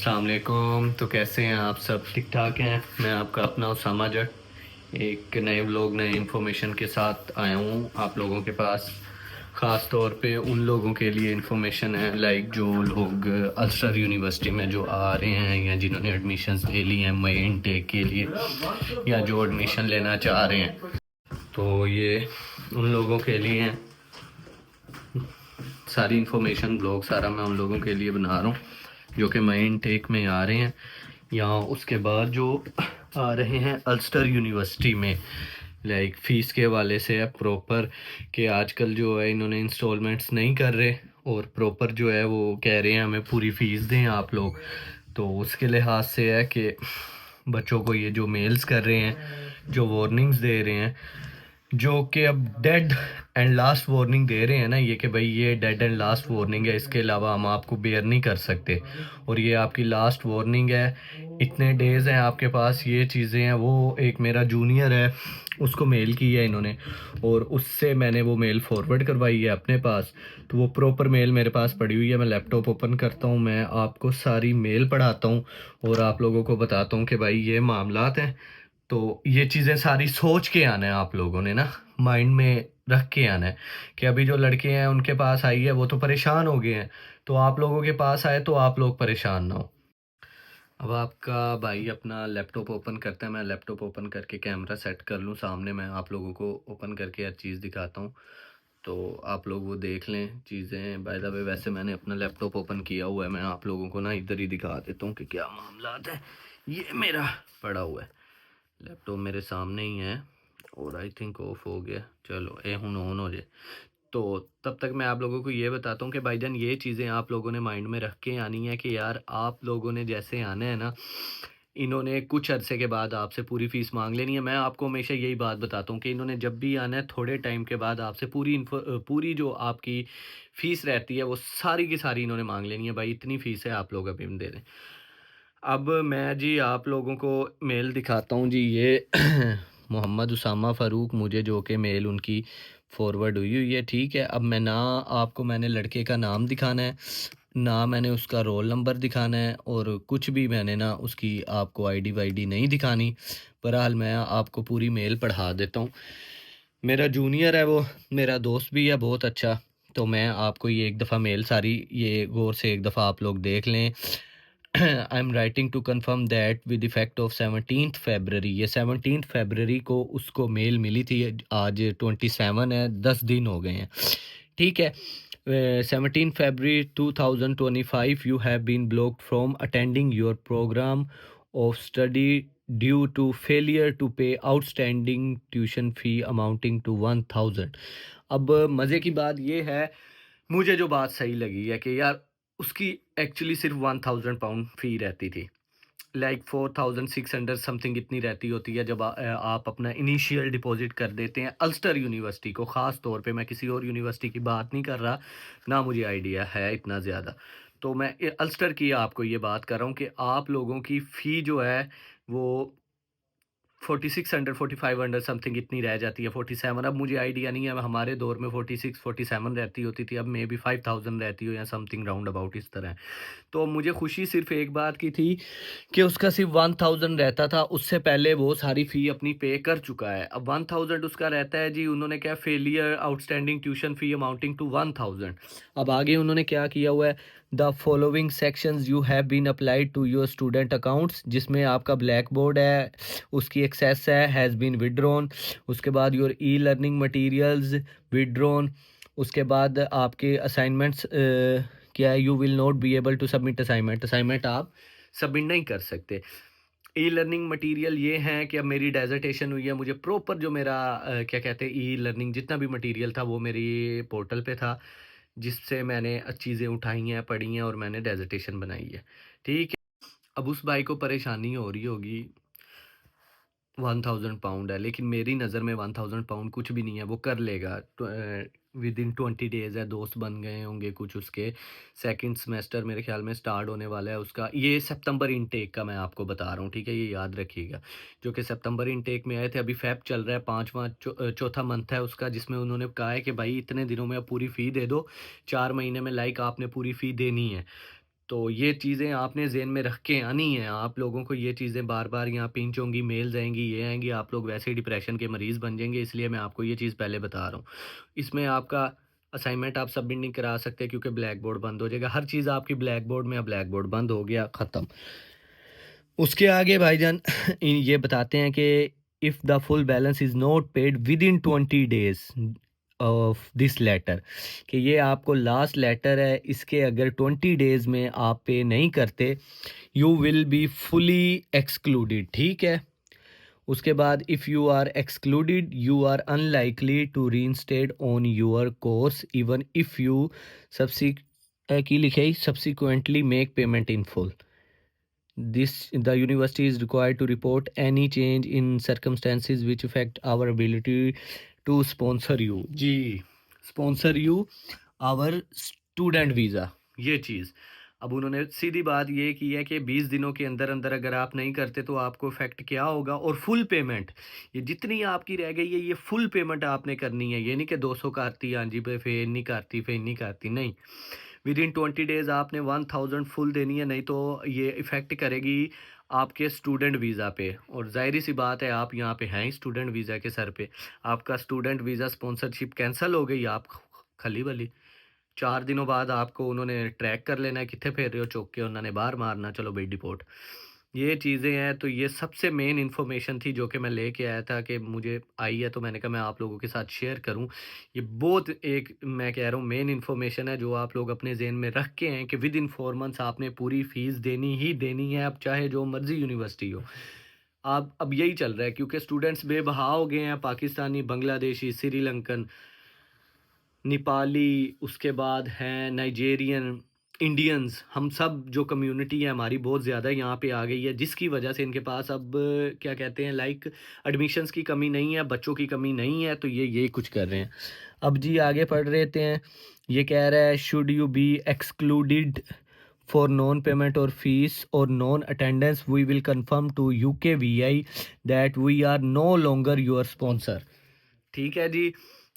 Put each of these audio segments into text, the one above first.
अस्सलाम वालेकुम। तो कैसे हैं आप सब? ठीक ठाक हैं? मैं आपका अपना उसामा जट एक नए व्लॉग नए इन्फॉर्मेशन के साथ आया हूँ आप लोगों के पास। ख़ास तौर पे उन लोगों के लिए इन्फॉर्मेशन है लाइक जो लोग अल्सर यूनिवर्सिटी में जो आ रहे हैं या जिन्होंने एडमिशन्स ले ली हैं मई इनटेक के लिए या जो एडमिशन लेना चाह रहे हैं, तो ये उन लोगों के लिए हैं। सारी इन्फॉर्मेशन ब्लॉग सारा मैं उन लोगों के लिए बना रहा हूँ जो कि मई इनटेक में आ रहे हैं या उसके बाद जो आ रहे हैं अल्स्टर यूनिवर्सिटी में। लाइक फ़ीस के हवाले से है प्रॉपर कि आजकल जो है इन्होंने इंस्टॉलमेंट्स नहीं कर रहे और प्रॉपर जो है वो कह रहे हैं हमें पूरी फ़ीस दें आप लोग। तो उसके लिहाज से है कि बच्चों को ये जो मेल्स कर रहे हैं, जो वार्निंग्स दे रहे हैं, जो कि अब डेड एंड लास्ट वार्निंग दे रहे हैं ना, ये कि भाई ये डेड एंड लास्ट वार्निंग है, इसके अलावा हम आपको बेयर नहीं कर सकते और ये आपकी लास्ट वार्निंग है। इतने डेज़ हैं आपके पास, ये चीज़ें हैं। वो एक मेरा जूनियर है, उसको मेल की है इन्होंने और उससे मैंने वो मेल फॉरवर्ड करवाई है अपने पास। तो वो प्रॉपर मेल मेरे पास पड़ी हुई है। मैं लैपटॉप ओपन करता हूँ, मैं आपको सारी मेल पढ़ाता हूँ और आप लोगों को बताता हूँ कि भाई ये मामलात हैं। तो ये चीज़ें सारी सोच के आना है आप लोगों ने ना, माइंड में रख के आना है कि अभी जो लड़के हैं उनके पास आई है वो तो परेशान हो गए हैं, तो आप लोगों के पास आए तो आप लोग परेशान ना हो। अब आपका भाई अपना लैपटॉप ओपन करता है, मैं लैपटॉप ओपन करके कैमरा सेट कर लूँ सामने, मैं आप लोगों को ओपन करके हर चीज़ दिखाता हूँ तो आप लोग वो देख लें चीज़ें। बाय द वे वैसे मैंने अपना लैपटॉप ओपन किया हुआ है, मैं आप लोगों को ना इधर ही दिखा देता हूँ कि क्या मामला है। ये मेरा पड़ा हुआ है, लैपटॉप मेरे सामने ही है और आई थिंक ऑफ हो गया। चलो ये हूँ ऑन हो जाए तो तब तक मैं आप लोगों को ये बताता हूँ कि भाईजान ये चीज़ें आप लोगों ने माइंड में रख के आनी है कि यार आप लोगों ने जैसे आना है ना, इन्होंने कुछ अरसे के बाद आपसे पूरी फ़ीस मांग लेनी है। मैं आपको हमेशा यही बात बताता हूँ कि इन्होंने जब भी आना है थोड़े टाइम के बाद आपसे पूरी जो आपकी फ़ीस रहती है वो सारी की सारी इन्होंने मांग लेनी है। भाई इतनी फ़ीस है, आप लोग अभी दे दें। अब मैं जी आप लोगों को मेल दिखाता हूँ जी, ये मोहम्मद उसामा फ़ारूक मुझे जो कि मेल उनकी फॉरवर्ड हुई हुई है, ठीक है। अब मैं ना आपको मैंने लड़के का नाम दिखाना है, ना मैंने उसका रोल नंबर दिखाना है और कुछ भी मैंने ना उसकी आपको आईडी वाईडी नहीं दिखानी। बहरहाल मैं आपको पूरी मेल पढ़ा देता हूँ। मेरा जूनियर है वो, मेरा दोस्त भी है बहुत अच्छा। तो मैं आपको ये एक दफ़ा मेल सारी ये गौर से एक दफ़ा आप लोग देख लें। I am writing to confirm that with effect of 17th February, ये 17th फ़रवरी को उसको मेल मिली थी। आज 27 है, 10 दिन हो गए हैं, ठीक है। 17 February 2025 you have been blocked from attending your program of study due to failure to pay outstanding tuition fee amounting to 1000। अब मज़े की बात ये है, मुझे जो बात सही लगी है कि यार उसकी एक्चुअली सिर्फ 1000 पाउंड फ़ी रहती थी। लाइक 4600 समथिंग इतनी रहती होती है जब आप अपना इनिशियल डिपॉज़िट कर देते हैं अल्स्टर यूनिवर्सिटी को। ख़ास तौर पे मैं किसी और यूनिवर्सिटी की बात नहीं कर रहा, ना मुझे आइडिया है इतना ज़्यादा। तो मैं अल्स्टर की आपको ये बात कर रहा हूँ कि आप लोगों की फ़ी जो है वो 4600 4500 समथिंग इतनी रह जाती है, 47। अब मुझे आइडिया नहीं है, हमारे दौर में 46 47 रहती होती थी, अब मे बी 5000 रहती हो या समथिंग राउंड अबाउट इस तरह। तो मुझे खुशी सिर्फ एक बात की थी कि उसका सिर्फ 1000 रहता था, उससे पहले वो सारी फ़ी अपनी पे कर चुका है। अब 1000 उसका रहता है जी, उन्होंने क्या failure outstanding tuition fee amounting to 1000। अब आगे उन्होंने क्या किया हुआ है, the following sections you have been applied to your student accounts, जिसमें आपका ब्लैक बोर्ड है उसकी एक्सेस है हैज़ बीन विड्रॉन। उसके बाद your E learning materials withdrawn. उसके बाद आपके असाइनमेंट्स क्या है, you will not be able to submit assignment, assignment आप सबमिट नहीं कर सकते। ई लर्निंग मटेरियल ये हैं कि अब मेरी डेजर्टेशन हुई है, मुझे प्रॉपर जो मेरा क्या कहते हैं ई लर्निंग जितना भी मटेरियल था वो मेरी पोर्टल पे था, जिससे मैंने चीज़ें उठाई हैं, पढ़ी हैं और मैंने डेजर्टेशन बनाई है, ठीक है। अब उस भाई को परेशानी हो रही होगी, 1000 पाउंड है, लेकिन मेरी नज़र में 1000 पाउंड कुछ भी नहीं है, वो कर लेगा। विद इन 20 डेज़ है, दोस्त बन गए होंगे कुछ उसके। सेकंड सेमेस्टर मेरे ख़्याल में स्टार्ट होने वाला है उसका। ये सितंबर इनटेक का मैं आपको बता रहा हूँ, ठीक है? ये याद रखिएगा, जो कि सितंबर इनटेक में आए थे। अभी फ़ेब चल रहा है, चौथा मंथ है उसका, जिसमें उन्होंने कहा है कि भाई इतने दिनों में आप पूरी फ़ी दे दो, 4 महीने में लाइक आपने पूरी फ़ी देनी है। तो ये चीज़ें आपने ज़हन में रख के आनी हैं। आप लोगों को ये चीज़ें बार-बार यहाँ पिंच होंगी, मेल्स आएँगी, ये आएँगी, आप लोग वैसे ही डिप्रेशन के मरीज़ बन जाएँगे, इसलिए मैं आपको ये चीज़ पहले बता रहा हूँ। इसमें आपका असाइनमेंट आप सबमिट नहीं करा सकते क्योंकि ब्लैक बोर्ड बंद हो जाएगा। हर चीज़ आपकी ब्लैक बोर्ड में, अब ब्लैक बोर्ड बंद हो गया, ख़त्म। उसके आगे भाईजान ये बताते हैं कि if the full balance is not paid within 20 days of this letter, कि ये आपको लास्ट लेटर है, इसके अगर 20 डेज़ में आप पे नहीं करते, you will be fully excluded, ठीक है। उसके बाद if you are excluded you are unlikely to reinstate on your course even if you सब्सिक की लिखे subsequently make payment in full. This the university is required to report any change in circumstances which affect our ability to sponsor you। जी, sponsor you our student visa, ये चीज़। अब उन्होंने सीधी बात ये की है कि 20 दिनों के अंदर अंदर अगर आप नहीं करते तो आपको इफेक्ट क्या होगा, और फुल पेमेंट, ये जितनी आपकी रह गई है ये फुल पेमेंट आपने करनी है। ये नहीं कि 200 करती, हाँ जी पे फिर नहीं करती, फिर नहीं करती, नहीं। विद इन 20 डेज़ आपने 1000 फुल देनी है, नहीं तो ये इफ़ेक्ट करेगी आपके स्टूडेंट वीज़ा पे। और ज़ाहिर सी बात है आप यहाँ पे हैं स्टूडेंट वीज़ा के सर पे, आपका स्टूडेंट वीज़ा स्पॉन्सरशिप कैंसिल हो गई, आप खली बली। 4 दिनों बाद आपको उन्होंने ट्रैक कर लेना है, कित्थे फेर रहे हो चुक के, उन्होंने बाहर मारना, चलो भाई डिपोर्ट। ये चीज़ें हैं, तो ये सबसे मेन इन्फॉर्मेशन थी जो कि मैं लेके आया था कि मुझे आई है, तो मैंने कहा मैं आप लोगों के साथ शेयर करूं। ये बहुत एक मैं कह रहा हूँ मेन इन्फॉर्मेशन है जो आप लोग अपने ज़हन में रख के हैं कि विद इन 4 मंथ्स आपने पूरी फ़ीस देनी ही देनी है, अब चाहे जो मर्ज़ी यूनिवर्सिटी हो। आप अब यही चल रहा है क्योंकि स्टूडेंट्स बेबहा हो गए हैं, पाकिस्तानी, बांग्लादेशी, श्रीलंकन, नेपाली, उसके बाद हैं नाइजेरियन, इंडियंस, हम सब जो कम्युनिटी है हमारी बहुत ज़्यादा यहाँ पे आ गई है, जिसकी वजह से इनके पास अब क्या कहते हैं लाइक एडमिशन्स की कमी नहीं है, बच्चों की कमी नहीं है, तो ये यही कुछ कर रहे हैं। अब जी आगे पढ़ रहते हैं। ये कह रहा है should you be excluded for non payment और फीस और non attendance we will confirm to UKVI that we are no longer your sponsor. ठीक है जी,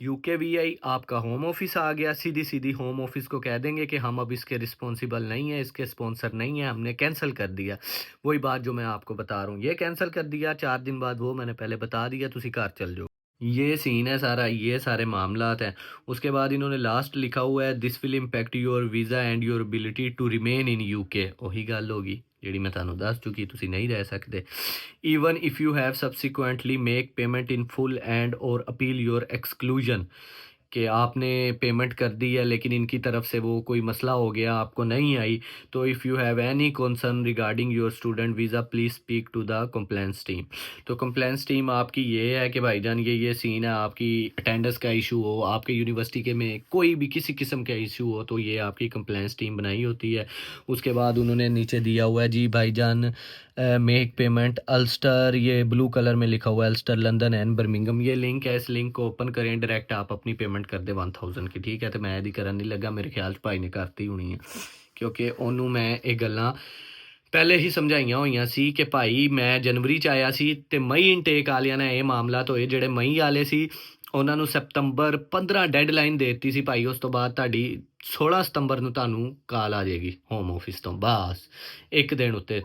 UKVI आपका होम ऑफिस आ गया, सीधी सीधी होम ऑफिस को कह देंगे कि हम अब इसके रिस्पॉन्सिबल नहीं है, इसके स्पॉन्सर नहीं है, हमने कैंसिल कर दिया। वही बात जो मैं आपको बता रहा हूँ, ये कैंसिल कर दिया, 4 दिन बाद वो मैंने पहले बता दिया, तुसी घर चल जाओ। ये सीन है सारा, ये सारे मामलात हैं। उसके बाद इन्होंने लास्ट लिखा हुआ है this will impact your visa and your ability to remain in UK। ਉਹੀ ਗੱਲ ਹੋ ਗਈ ਜਿਹੜੀ ਮੈਂ ਤੁਹਾਨੂੰ ਦੱਸ ਚੁੱਕੀ, ਤੁਸੀਂ नहीं रह सकते। even if you have subsequently make payment in full and or appeal your exclusion, कि आपने पेमेंट कर दी है लेकिन इनकी तरफ से वो कोई मसला हो गया, आपको नहीं आई, तो if you have any concern regarding your student visa please speak to the complaints team. तो कंप्लेंट्स टीम आपकी ये है कि भाईजान ये सीन है, आपकी अटेंडेंस का इशू हो, आपके यूनिवर्सिटी के में कोई भी किसी किस्म का इशू हो, तो ये आपकी कंप्लेंट्स टीम बनाई होती है। उसके बाद उन्होंने नीचे दिया हुआ है जी भाईजान मेक पेमेंट अल्स्टर, ये ब्लू कलर में लिखा हुआ है अल्स्टर, लंदन एंड बर्मिंघम। ये लिंक है, इस लिंक को ओपन करें, डायरेक्ट आप अपनी पेमेंट कर दे 1000 की, ठीक है। तो मैं यदि करन नहीं लगा, मेरे ख्याल भाई ने करती होनी है, क्योंकि ਉਹਨੂੰ ਮੈਂ ਇਹ ਗੱਲਾਂ ਪਹਿਲੇ ਹੀ ਸਮਝਾਈਆਂ ਹੋਈਆਂ ਸੀ ਕਿ ਭਾਈ ਮੈਂ ਜਨਵਰੀ 'ਚ ਆਇਆ ਸੀ ਤੇ ਮਈ ਇਨਟੇਕ ਵਾਲਿਆਂ ਨੇ ਇਹ ਮਾਮਲਾਤ ਹੋਏ, ਜਿਹੜੇ ਮਈ ਵਾਲੇ ਸੀ ਉਹਨਾਂ ਨੂੰ ਸਤੰਬਰ 15 ਡੈਡਲਾਈਨ ਦੇ ਦਿੱਤੀ ਸੀ ਭਾਈ, ਉਸ ਤੋਂ ਬਾਅਦ ਤੁਹਾਡੀ 16 ਸਤੰਬਰ ਨੂੰ ਤੁਹਾਨੂੰ ਕਾਲ ਆ ਜਾਏਗੀ ਹੋਮ ਆਫਿਸ ਤੋਂ, ਬਸ ਇੱਕ ਦਿਨ ਉੱਤੇ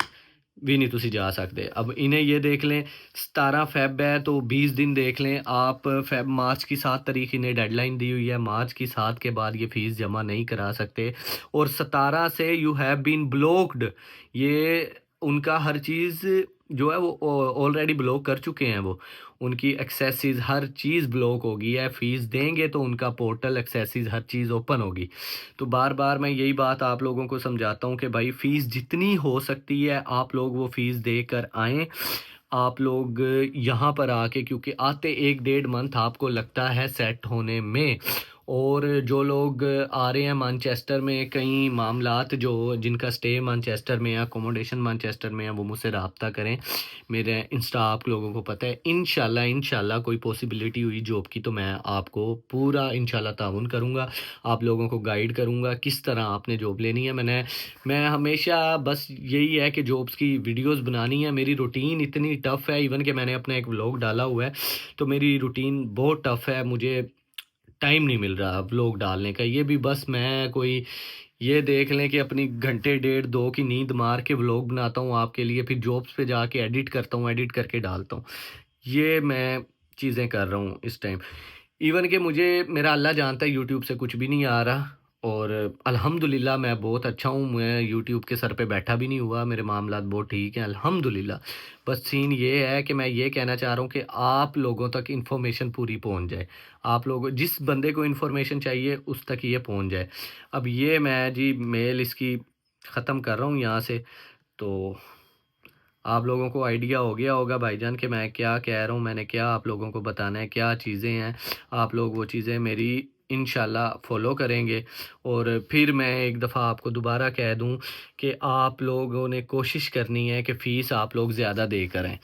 भी नहीं तुसी जा सकते। अब इन्हें ये देख लें 17 फेब है तो 20 दिन देख लें आप, फेब मार्च की 7 तारीख इन्हें डेडलाइन दी हुई है, मार्च की 7 के बाद ये फ़ीस जमा नहीं करा सकते, और 17 से यू हैव बीन ब्लॉक्ड, ये उनका हर चीज़ जो है वो ऑलरेडी ब्लॉक कर चुके हैं, वो उनकी एक्सेसिस हर चीज़ ब्लॉक हो गई है। फ़ीस देंगे तो उनका पोर्टल एक्सेसिस हर चीज़ ओपन होगी। तो बार बार मैं यही बात आप लोगों को समझाता हूँ कि भाई फ़ीस जितनी हो सकती है आप लोग वो फ़ीस दे कर आएँ। आप लोग यहाँ पर आके, क्योंकि आते 1-1.5 मंथ आपको लगता है सेट होने में, और जो लोग आ रहे हैं मैनचेस्टर में, कई मामलात जो जिनका स्टे मैनचेस्टर में है, अकोमोडेशन मैनचेस्टर में है, वो मुझसे रब्ता करें, मेरे इंस्टा आप लोगों को पता है। इंशाल्लाह कोई पॉसिबिलिटी हुई जॉब की तो मैं आपको पूरा इंशाल्लाह ताउन करूँगा, आप लोगों को गाइड करूँगा किस तरह आपने जॉब लेनी है। मैं हमेशा बस यही है कि जॉब्स की वीडियोस बनानी है। मेरी रूटीन इतनी टफ़ है, इवन कि मैंने अपना एक व्लॉग डाला हुआ है, तो मेरी रूटीन बहुत टफ़ है। मुझे टाइम नहीं मिल रहा व्लॉग डालने का। ये भी बस मैं कोई ये देख लें कि अपनी घंटे डेढ़ दो की नींद मार के व्लॉग बनाता हूँ आपके लिए, फिर जॉब्स पे जाके एडिट करता हूँ, एडिट करके डालता हूँ। ये मैं चीज़ें कर रहा हूँ इस टाइम। इवन कि मुझे मेरा अल्लाह जानता है यूट्यूब से कुछ भी नहीं आ रहा, और अल्हम्दुलिल्लाह मैं बहुत अच्छा हूँ। मैं यूट्यूब के सर पे बैठा भी नहीं हुआ, मेरे मामलात बहुत ठीक हैं अल्हम्दुलिल्लाह। बस सीन ये है कि मैं ये कहना चाह रहा हूँ कि आप लोगों तक इन्फॉर्मेशन पूरी पहुँच जाए। आप लोग जिस बंदे को इन्फॉर्मेशन चाहिए उस तक ये पहुँच जाए। अब ये मैं जी मेल इसकी ख़त्म कर रहा हूँ यहाँ से। तो आप लोगों को आइडिया हो गया होगा भाईजान कि मैं क्या कह रहा हूँ, मैंने क्या आप लोगों को बताना है, क्या चीज़ें हैं। आप लोग वो चीज़ें मेरी इंशाल्लाह फ़ॉलो करेंगे। और फिर मैं एक दफ़ा आपको दोबारा कह दूँ कि आप लोगों ने कोशिश करनी है कि फ़ीस आप लोग ज़्यादा दे करें।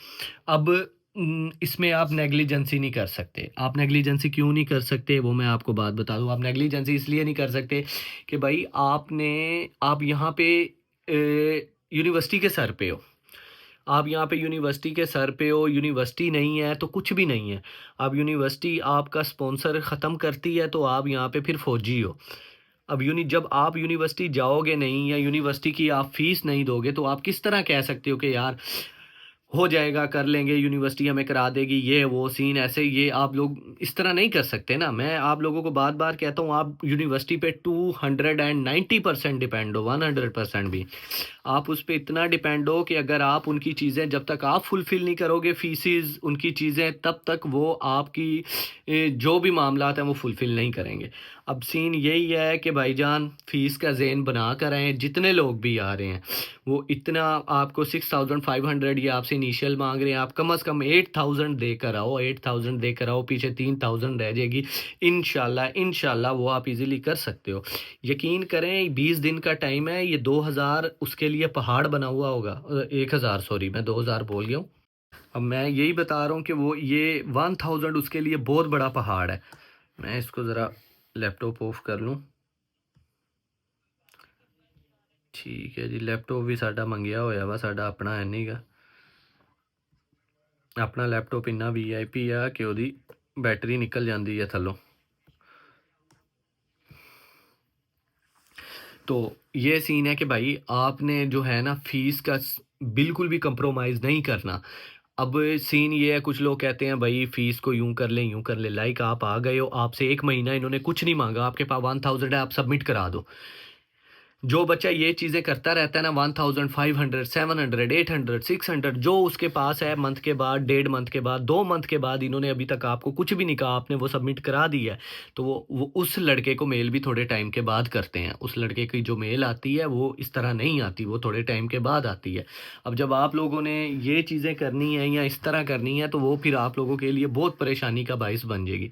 अब इसमें आप नेग्लिजेंसी नहीं कर सकते। आप नेग्लिजेंसी क्यों नहीं कर सकते वो मैं आपको बात बता दूँ। आप नेग्लिजेंसी इसलिए नहीं कर सकते कि भाई आप यहाँ पे यूनिवर्सिटी के सर पे हो। आप यहाँ पे यूनिवर्सिटी के सर पे हो, यूनिवर्सिटी नहीं है तो कुछ भी नहीं है। अब यूनिवर्सिटी आपका स्पॉन्सर ख़त्म करती है तो आप यहाँ पे फिर फ़ौजी हो। अब जब आप यूनिवर्सिटी जाओगे नहीं या यूनिवर्सिटी की आप फ़ीस नहीं दोगे तो आप किस तरह कह सकते हो कि यार हो जाएगा, कर लेंगे, यूनिवर्सिटी हमें करा देगी, ये वो सीन ऐसे। ये आप लोग इस तरह नहीं कर सकते ना। मैं आप लोगों को बार-बार कहता हूँ, आप यूनिवर्सिटी पे 290% डिपेंड हो, 100% भी। आप उस पे इतना डिपेंड हो कि अगर आप उनकी चीज़ें जब तक आप फुलफ़िल नहीं करोगे फ़ीसेस उनकी चीज़ें, तब तक वो आपकी जो भी मामलात हैं वो फुलफ़िल नहीं करेंगे। अब सीन यही है कि भाईजान फ़ीस का ज़ेन बना कर आएँ, जितने लोग भी आ रहे हैं वो इतना आपको 6500 ये आपसे इनिशियल माँग रहे हैं, आप कम से कम 8000 देकर आओ, 8000 देकर आओ, पीछे 3000 रह जाएगी। इंशाल्लाह, इंशाल्लाह वो आप ईज़िली कर सकते हो। यकीन करें 20 दिन का टाइम है, ये 2000 उसके लिए पहाड़ बना हुआ होगा। 1000 सॉरी मैं 2000 बोल गया हूँ। अब मैं यही बता रहा हूँ कि वो ये 1000 उसके लिए बहुत बड़ा पहाड़ है। मैं इसको ज़रा लैपटॉप ऑफ कर लूँ। ठीक है जी, लैपटॉप भी साडा मंगया होया वा, साडा अपना है नहीं गा। अपना लैपटॉप इन्ना वीआईपी आ कि ਉਹਦੀ बैटरी निकल जाती है थल्लों। तो ये सीन है कि भाई आपने जो है ना फ़ीस का बिल्कुल भी कंप्रोमाइज़ नहीं करना। अब सीन ये है, कुछ लोग कहते हैं भाई फ़ीस को यूँ कर लें, यूँ कर लें। लाइक आप आ गए हो, आपसे 1 महीना इन्होंने कुछ नहीं माँगा, आपके पास 1000 है, आप सबमिट करा दो। जो बच्चा ये चीज़ें करता रहता है ना, 1500, 700, 800, 600 जो उसके पास है, मंथ के बाद, डेढ़ मंथ के बाद, 2 मंथ के बाद, इन्होंने अभी तक आपको कुछ भी नहीं कहा, आपने वो सबमिट करा दी है, तो वो उस लड़के को मेल भी थोड़े टाइम के बाद करते हैं। उस लड़के की जो मेल आती है वो इस तरह नहीं आती, वो थोड़े टाइम के बाद आती है। अब जब आप लोगों ने ये चीज़ें करनी है या इस तरह करनी है तो वो फिर आप लोगों के लिए बहुत परेशानी का बाइस बन जाएगी।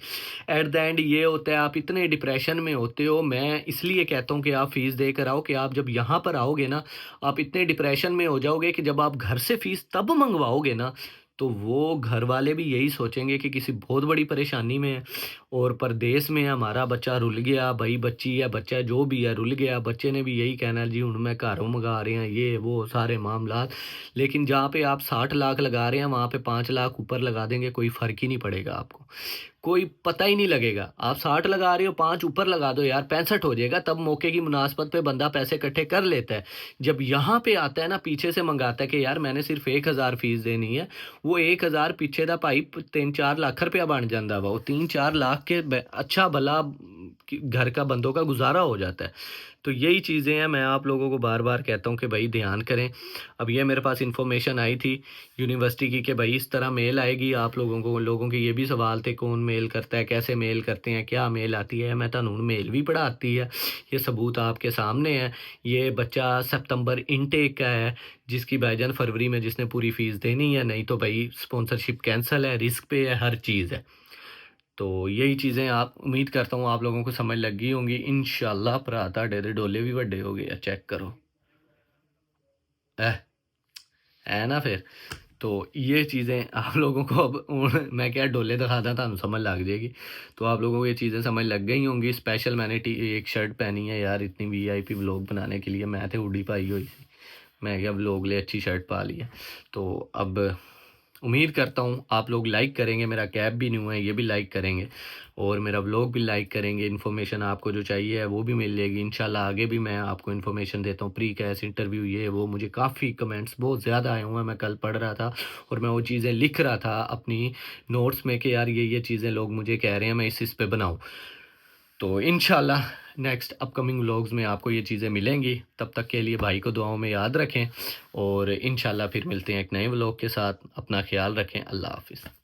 एट द एंड ये होता है, आप इतने डिप्रेशन में होते हो। मैं इसलिए कहता हूँ कि आप फ़ीस देकर आओ, कि आप जब यहाँ पर आओगे ना, आप इतने डिप्रेशन में हो जाओगे कि जब आप घर से फ़ीस तब मंगवाओगे ना, तो वो घर वाले भी यही सोचेंगे कि किसी बहुत बड़ी परेशानी में है और परदेस में है, हमारा बच्चा रुल गया, भई बच्ची है, बच्चा जो भी है रुल गया। बच्चे ने भी यही कहना जी हुण मैं घरों मंगा रहे हैं, ये वो सारे मामलात। लेकिन जहाँ पे आप 60 लाख लगा रहे हैं, वहाँ पे 5 लाख ऊपर लगा देंगे, कोई फ़र्क ही नहीं पड़ेगा आपको। कोई पता ही नहीं लगेगा। आप 60 लगा रहे हो, 5 ऊपर लगा दो यार, 65 हो जाएगा। तब मौके की मुनासबत पे बंदा पैसे इकट्ठे कर लेता है। जब यहाँ पे आता है ना, पीछे से मंगाता है कि यार मैंने सिर्फ 1000 फीस देनी है, वो 1000 पीछे दा भाई 3-4 लाख रुपया बन जाता वा। वो 3-4 लाख के अच्छा भला घर का बंदों का गुजारा हो जाता है। तो यही चीज़ें हैं, मैं आप लोगों को बार बार कहता हूँ कि भाई ध्यान करें। अब ये मेरे पास इन्फॉर्मेशन आई थी यूनिवर्सिटी की कि भाई इस तरह मेल आएगी आप लोगों को। लोगों के ये भी सवाल थे, कौन मेल करता है, कैसे मेल करते हैं, क्या मेल आती है। मैं तुहानू मेल भी पढ़ाती है, ये सबूत आपके सामने है। ये बच्चा सितंबर इनटेक का है, जिसकी भाईजान फरवरी में जिसने पूरी फ़ीस देनी है, नहीं तो भाई स्पॉन्सरशिप कैंसिल है, रिस्क पे है, हर चीज़ है। तो यही चीज़ें आप उम्मीद करता हूँ आप लोगों को समझ लग गई होंगी इंशाल्लाह। भरा तुहाडे दे डोले भी वड्डे हो गए आ, चेक करो है ना फिर। तो ये चीज़ें आप लोगों को अब मैं क्या डोले दिखाता था, समझ लग जाएगी। तो आप लोगों को ये चीज़ें समझ लग गई होंगी। स्पेशल मैंने एक शर्ट पहनी है यार, इतनी वीआईपी व्लॉग बनाने के लिए। मैं थे हुडी पाई हुई थी, मैं क्या व्लॉग लिए अच्छी शर्ट पा ली है। तो अब उम्मीद करता हूँ आप लोग लाइक करेंगे, मेरा कैप भी न्यू है ये भी लाइक करेंगे और मेरा व्लॉग भी लाइक करेंगे। इन्फॉर्मेशन आपको जो चाहिए है वो भी मिल जाएगी इंशाल्लाह। आगे भी मैं आपको इन्फॉर्मेशन देता हूँ, प्री कैस इंटरव्यू ये वो। मुझे काफ़ी कमेंट्स बहुत ज़्यादा आए हुए हैं, मैं कल पढ़ रहा था और मैं वो चीज़ें लिख रहा था अपनी नोट्स में कि यार ये चीज़ें लोग मुझे कह रहे हैं मैं इस पे बनाऊँ। तो इंशाल्लाह नेक्स्ट अपकमिंग व्लॉग्स में आपको ये चीज़ें मिलेंगी। तब तक के लिए भाई को दुआओं में याद रखें और इंशाल्लाह फिर मिलते हैं एक नए व्लॉग के साथ। अपना ख्याल रखें। अल्लाह हाफ़िज़।